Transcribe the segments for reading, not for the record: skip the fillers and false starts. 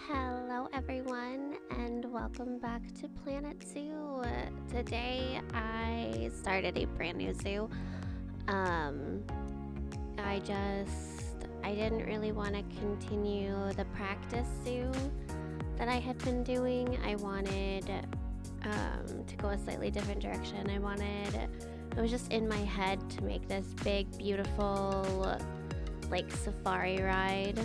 Hello everyone and welcome back to Planet Zoo. Today I started a brand new zoo. Um I didn't really want to continue the practice zoo that I had been doing. I wanted to go a slightly different direction. It was just in my head to make this big beautiful like safari ride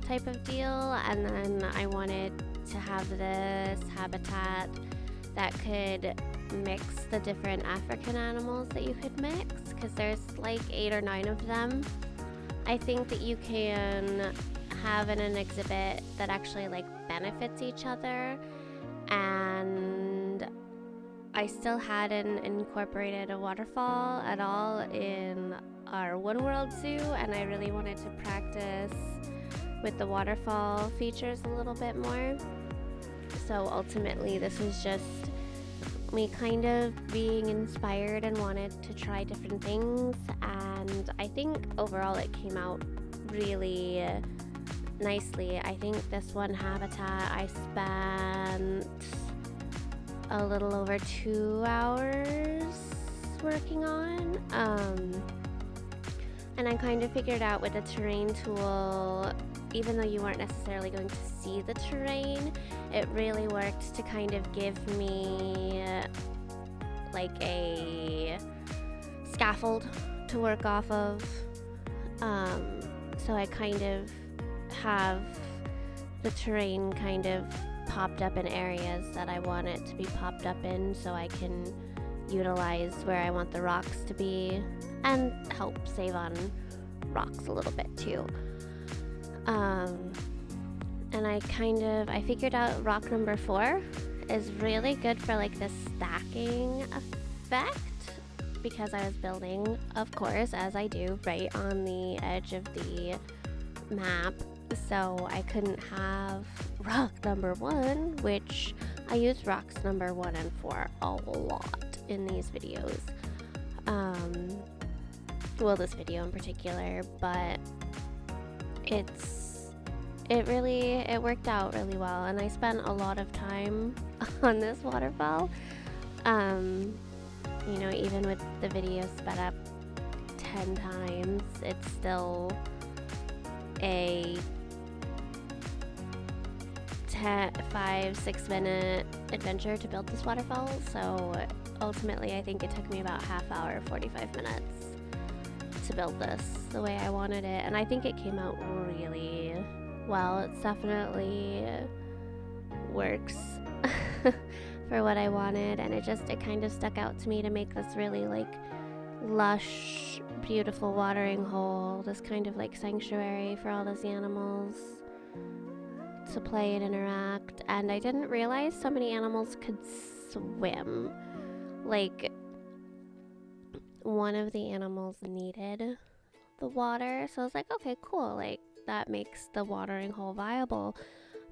type of deal, and then I wanted to have this habitat that could mix the different African animals that you could mix, because there's like 8 or 9 of them. I think that you can have in an exhibit that actually like benefits each other, and I still hadn't incorporated a waterfall at all in our One World Zoo, and I really wanted to practice with the waterfall features a little bit more. So ultimately this was just me kind of being inspired and wanted to try different things, and I think overall it came out really nicely. I think this one habitat I spent a little over 2 hours working on, and I kind of figured out with the terrain tool, even though you weren't necessarily going to see the terrain, it really worked to kind of give me like a scaffold to work off of. So I kind of have the terrain kind of popped up in areas that I want it to be popped up in, so I can utilize where I want the rocks to be and help save on rocks a little bit too. And I figured out rock number 4 is really good for like this stacking effect, because I was building, of course, as I do, right on the edge of the map. So I couldn't have rock number 1, which I use rocks number 1 and 4 a lot in these videos. Well, this video in particular, but it worked out really well, and I spent a lot of time on this waterfall. Even with the video sped up 10 times, it's still a 5-6 minute adventure to build this waterfall. So ultimately I think it took me about half hour, 45 minutes to build this the way I wanted it, and I think it came out really well. It definitely works for what I wanted, and it kind of stuck out to me to make this really like lush, beautiful watering hole, this kind of like sanctuary for all those animals to play and interact. And I didn't realize so many animals could swim. Like, one of the animals needed the water, so I was like, okay, cool, like that makes the watering hole viable.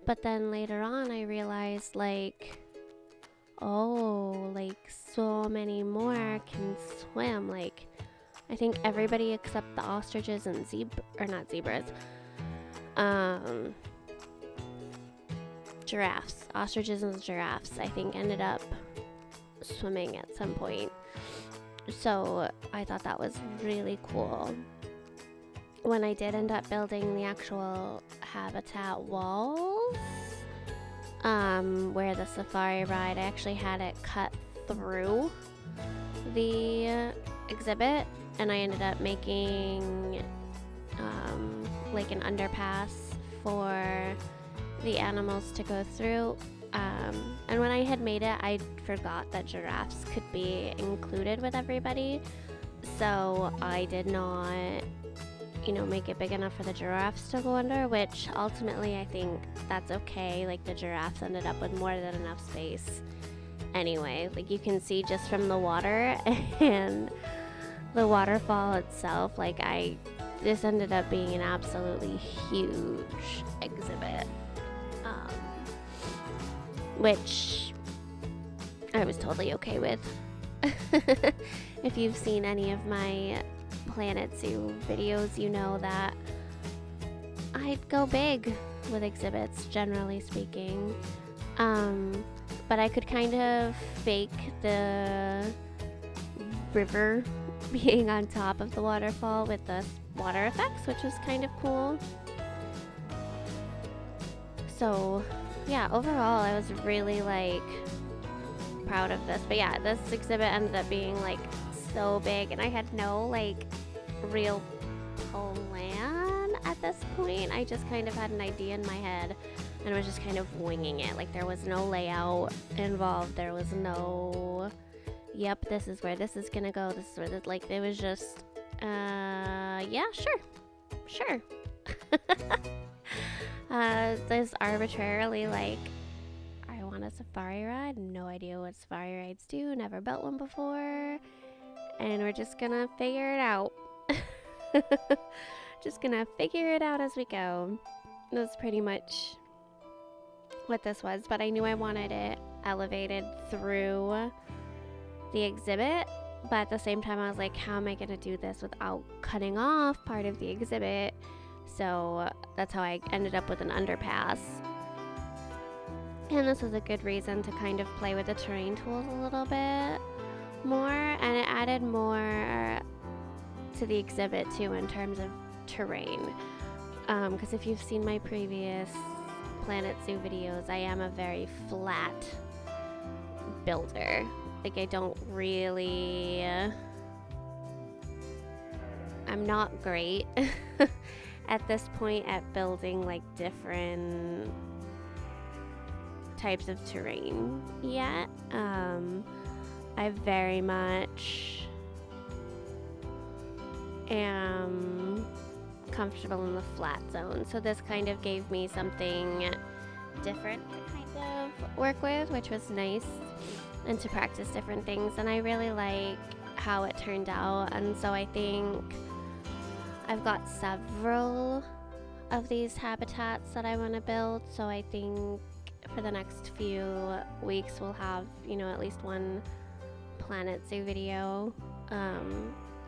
But then later on I realized like, oh, like so many more can swim. Like, I think everybody except the ostriches and giraffes, ostriches and giraffes, I think ended up swimming at some point. So I thought that was really cool. When I did end up building the actual habitat walls, where the safari ride, I actually had it cut through the exhibit, and I ended up making like an underpass for the animals to go through. And when I had made it, I forgot that giraffes could be included with everybody, so I did not make it big enough for the giraffes to go under, which ultimately I think that's okay. Like, the giraffes ended up with more than enough space anyway. Like, you can see just from the water and the waterfall itself, like this ended up being an absolutely huge exhibit, which I was totally okay with. If you've seen any of my Planet Zoo videos, you know that I'd go big with exhibits, generally speaking. But I could kind of fake the river being on top of the waterfall with the water effects, which was kind of cool. So yeah, overall I was really like proud of this. But yeah, this exhibit ended up being like so big, and I had no like real plan at this point. I just kind of had an idea in my head and was just kind of winging it. Like there was no layout involved. There was no, yep, this is where this is gonna go. This is where this, like it was just, yeah, sure. Just arbitrarily like, I want a safari ride. No idea what safari rides do. Never built one before. And we're just gonna figure it out. Just gonna figure it out as we go. That's pretty much what this was, but I knew I wanted it elevated through the exhibit, but at the same time I was like, how am I gonna do this without cutting off part of the exhibit? So that's how I ended up with an underpass. And this was a good reason to kind of play with the terrain tools a little bit more, and it added more to the exhibit too in terms of terrain. Because if you've seen my previous Planet Zoo videos, I am a very flat builder. Like I don't really, I'm not great at this point at building like different types of terrain yet. I very much am comfortable in the flat zone, so this kind of gave me something different to kind of work with, which was nice, and to practice different things. And I really like how it turned out, and so I think I've got several of these habitats that I want to build. So I think for the next few weeks we'll have, you know, at least one Planet Zoo video.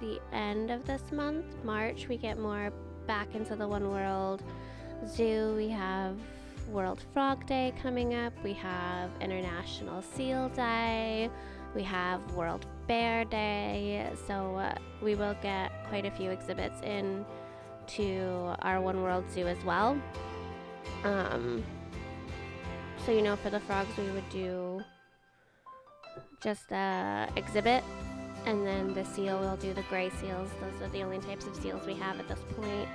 The end of this month, March, we get more back into the One World Zoo. We have World Frog Day coming up. We have International Seal Day. We have World Bear Day. So we will get quite a few exhibits in to our One World Zoo as well. So, you know, for the frogs, we would do just the exhibit, and then the seal, we'll do the gray seals. Those are the only types of seals we have at this point.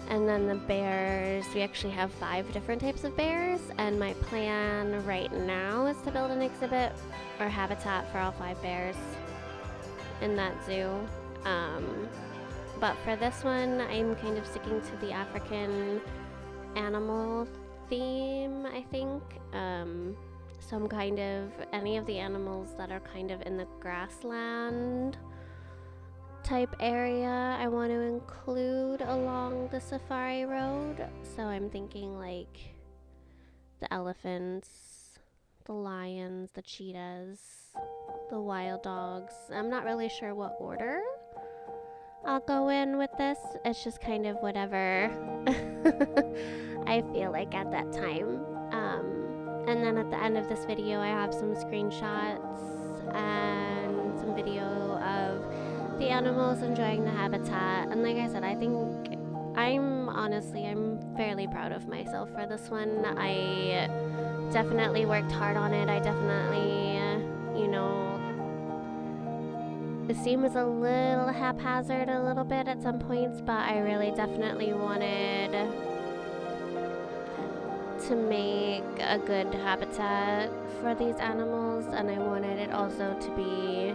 And then the bears, we actually have 5 different types of bears, and my plan right now is to build an exhibit or habitat for all 5 bears in that zoo. But for this one, I'm kind of sticking to the African animal theme, I think. So I'm kind of, any of the animals that are kind of in the grassland type area, I want to include along the safari road. So I'm thinking like the elephants, the lions, the cheetahs, the wild dogs. I'm not really sure what order I'll go in with this. It's just kind of whatever I feel like at that time. And then at the end of this video, I have some screenshots and some video of the animals enjoying the habitat. And like I said, I think I'm fairly proud of myself for this one. I definitely worked hard on it. I definitely, the scene was a little haphazard a little bit at some points, but I really definitely wanted to make a good habitat for these animals, and I wanted it also to be,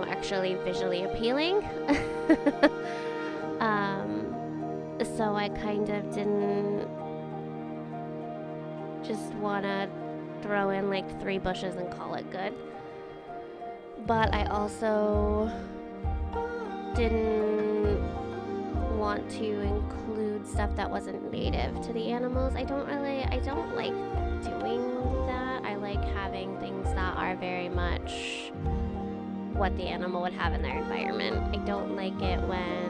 actually visually appealing. So I kind of didn't just want to throw in like 3 bushes and call it good. But I also didn't want to include stuff that wasn't native to the animals. I don't like doing that. I like having things that are very much what the animal would have in their environment. I don't like it when,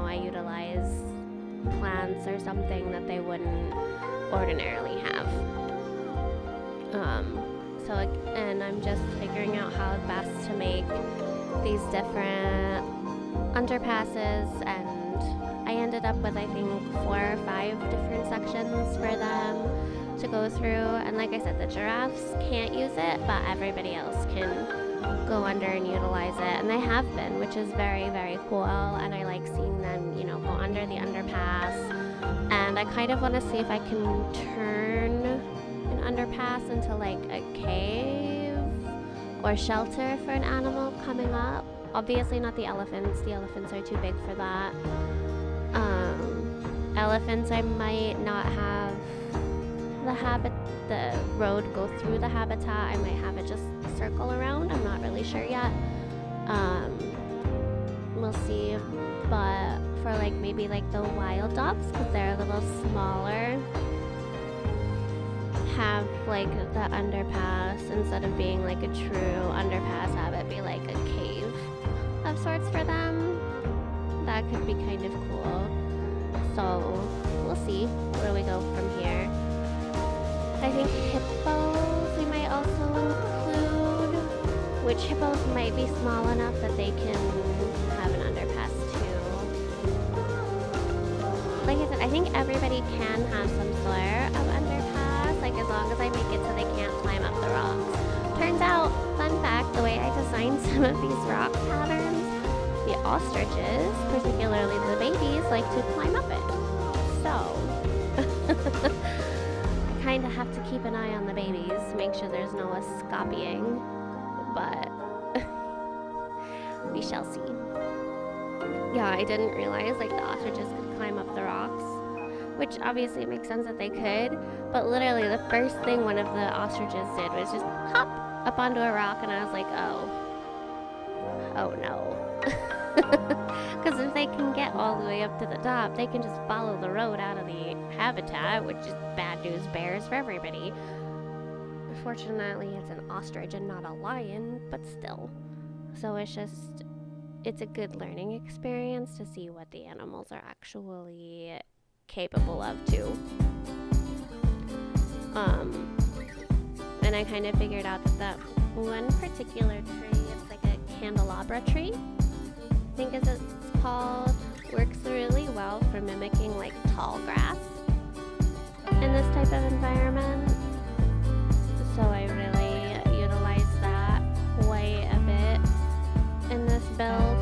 I utilize plants or something that they wouldn't ordinarily have. And I'm just figuring out how best to make these different underpasses, and I ended up with I think 4 or 5 different sections for them to go through. And like I said, the giraffes can't use it, but everybody else can go under and utilize it, and they have been, which is very, very cool. And I like seeing them, you know, go under the underpass. And I kind of want to see if I can turn an underpass into like a cave or shelter for an animal coming up. Obviously not the elephants. The elephants are too big for that. Elephants, I might not have the road go through the habitat. I might have it just circle around. I'm not really sure yet. We'll see. But for like maybe like the wild dogs, because they're a little smaller, have like the underpass, instead of being like a true underpass, have it be like a cave of sorts for them. That could be kind of cool. So we'll see where we go from here. I think hippos we might also include, which hippos might be small enough that they can have an underpass too. Like I said, I think everybody can have some sort of underpass, like as long as I make it so they can't climb up the rocks. Turns out, fun fact, the way I designed some of these rock patterns, the ostriches, particularly the babies, like to climb up it. So I kind of have to keep an eye on the babies to make sure there's no escaping, but we shall see. Yeah, I didn't realize like the ostriches could climb up the rocks, which obviously it makes sense that they could, but literally the first thing one of the ostriches did was just hop up onto a rock, and I was like, oh no. Because if they can get all the way up to the top, they can just follow the road out of the habitat, which is bad news bears for everybody. Fortunately, it's an ostrich and not a lion, but still. So it's a good learning experience to see what the animals are actually capable of too. And I kind of figured out that one particular tree, it's like a candelabra tree, I think as it's called, works really well for mimicking like tall grass in this type of environment. So I really utilized that quite a bit in this build.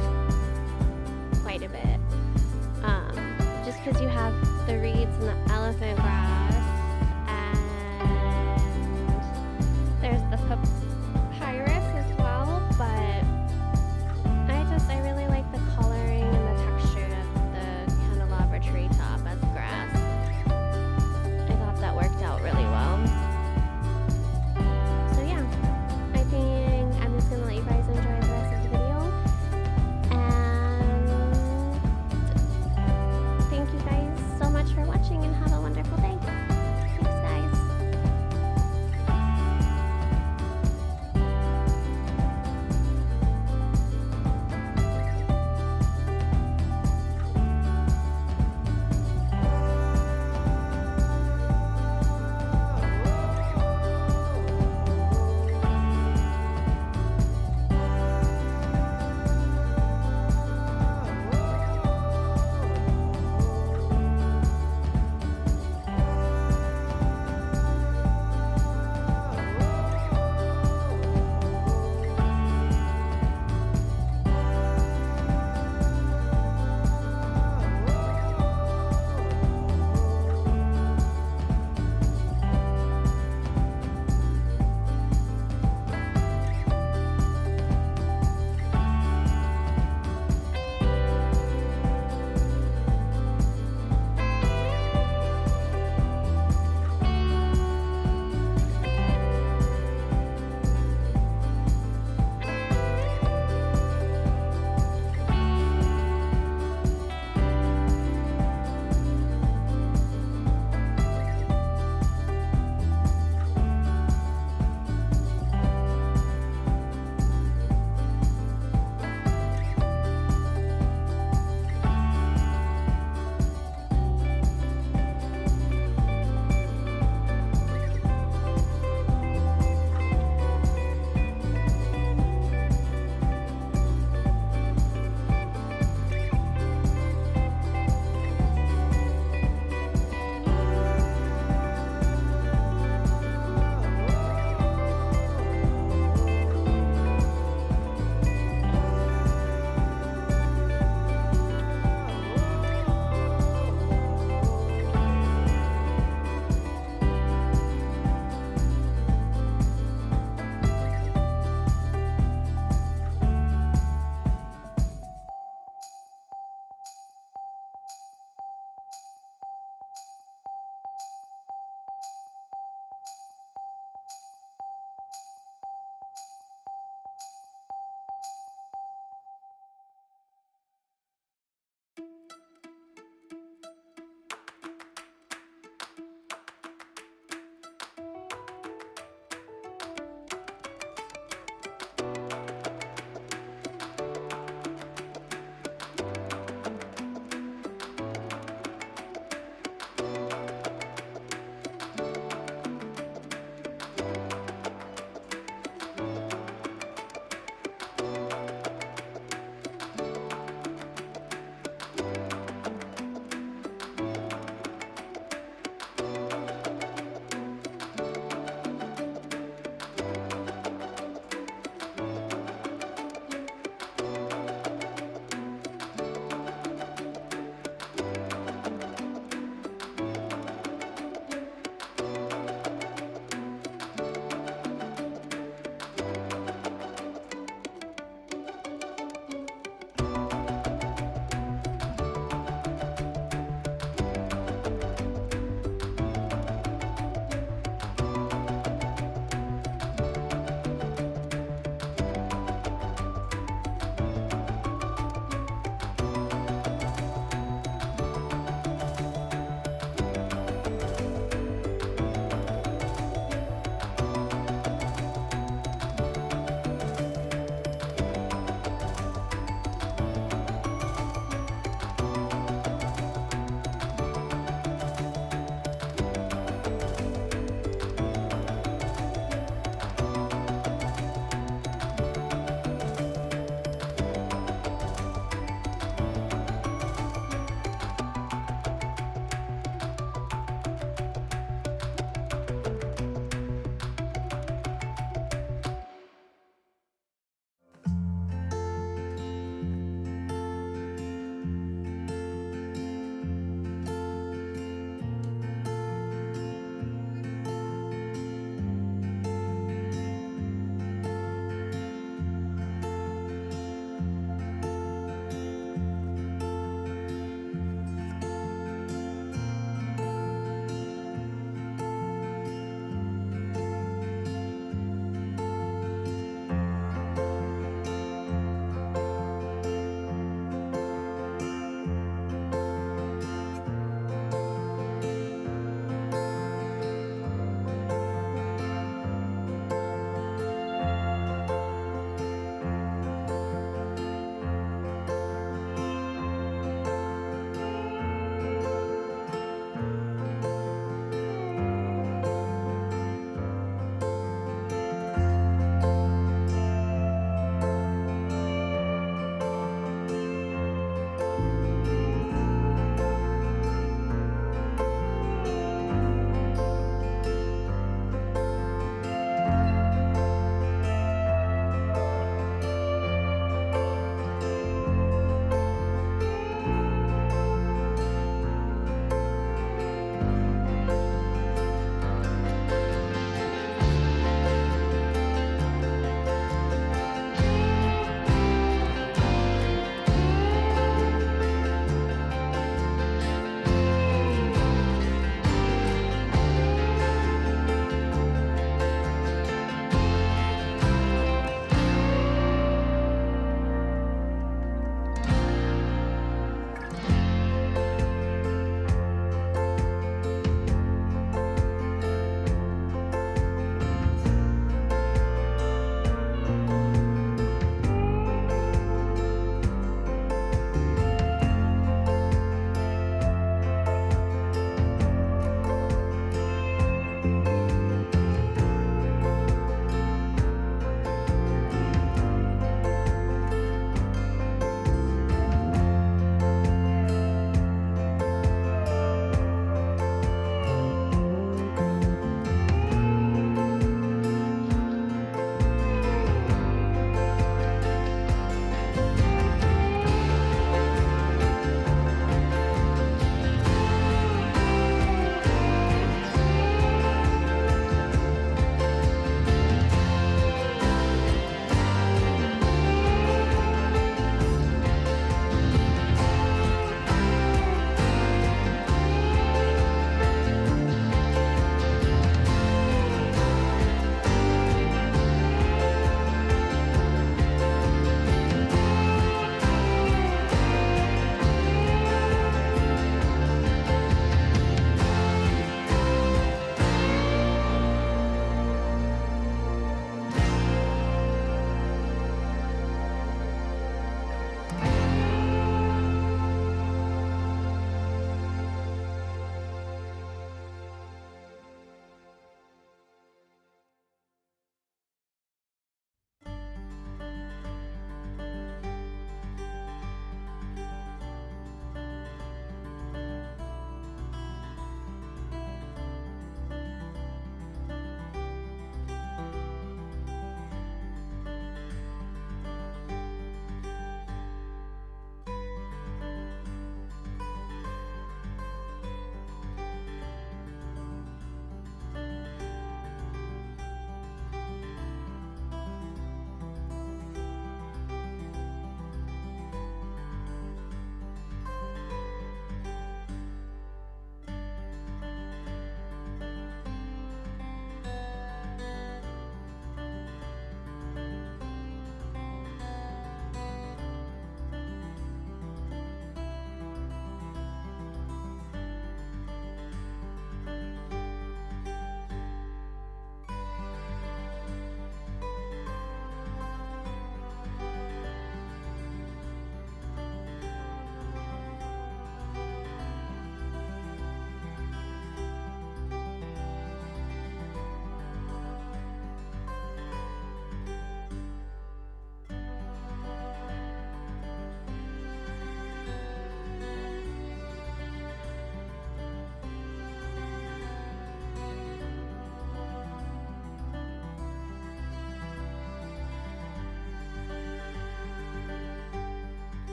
Quite a bit. Just because you have the reeds and the elephant grass